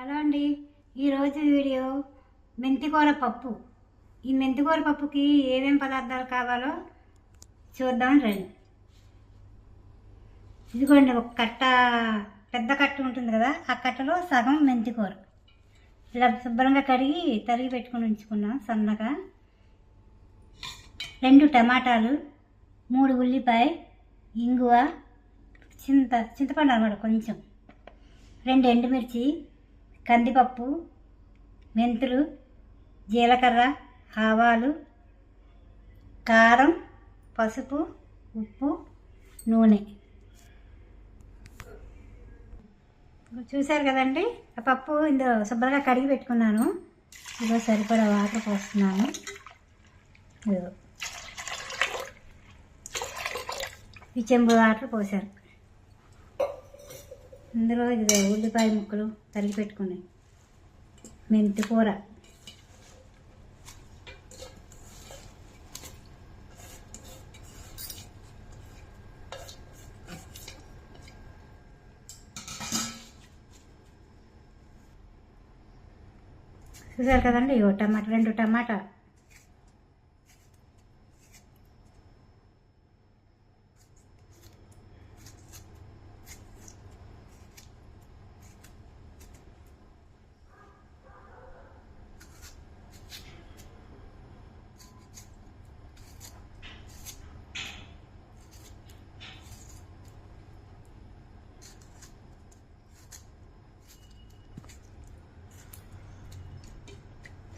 Hello అండి, ఈరోజు video మెంతికూర పప్పు. ఈ మెంతికూర పప్పుకి ఏమేమి పదార్థాలు కావాలో చూద్దాం రండి. ఇదిగోండి, ఒక కట్ట, పెద్ద కట్ట ఉంటుంది కదా, ఆ కట్టలో సగం మెంతికూర ఇలా శుభ్రంగా కడిగి తరిగి పెట్టుకుని ఉంచుకున్నాం సన్నగా. 2 టమాటాలు, 3 ఉల్లిపాయ, ఇంగువ, చింతపండు అన్నమాట కొంచెం, 2 ఎండుమిర్చి, కందిపప్పు, మెంతులు, జీలకర్ర, ఆవాలు, కారం, పసుపు, ఉప్పు, నూనె. చూశారు కదండి, ఆ పప్పు ఇందులో శుభ్రంగా కడిగి పెట్టుకున్నాను. ఇదిగో సరిపడా వాటర్ పోస్తున్నాను. ఈ చెంబు వాటర్ పోసారు. ఇందులో ఇది ఉల్లిపాయ ముక్కలు తరిగి పెట్టుకున్నాయి, మెంతి కూర, చూసారు కదండి. ఇగో టమాటా, 2 టమాటా,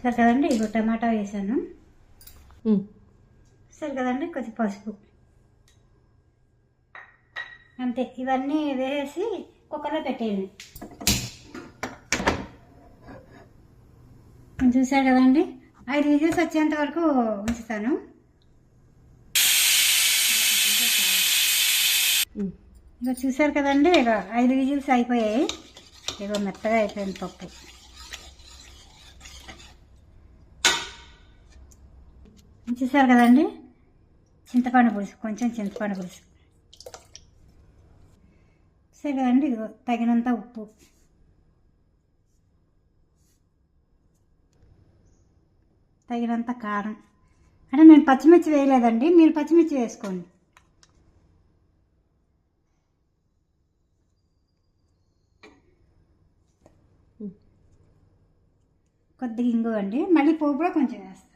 సరే కదండి. ఇగో టమాటా వేసాను. సరే కదండి, కొంచెం పసుపు, అంతే. ఇవన్నీ వేసి కుక్కర్లో పెట్టేయండి. చూసారు కదండి, 5 విజిల్స్ వచ్చేంత వరకు ఉంచుతాను. ఇక చూసారు కదండి, ఇక 5 విజిల్స్ అయిపోయాయి. ఇక మెత్తగా అయిపోయింది పప్పు. చూసారు కదండి, చింతపండు పులుసు, కొంచెం చింతపండు పులుసు. సరే కదండి, ఇదిగో తగినంత ఉప్పు, తగినంత కారం. అంటే నేను పచ్చిమిర్చి వేయలేదండి, మీరు పచ్చిమిర్చి వేసుకోండి. కొద్దిగా ఇంగువ అండి, మళ్ళీ పోపు కూడా కొంచెం వేస్తాను.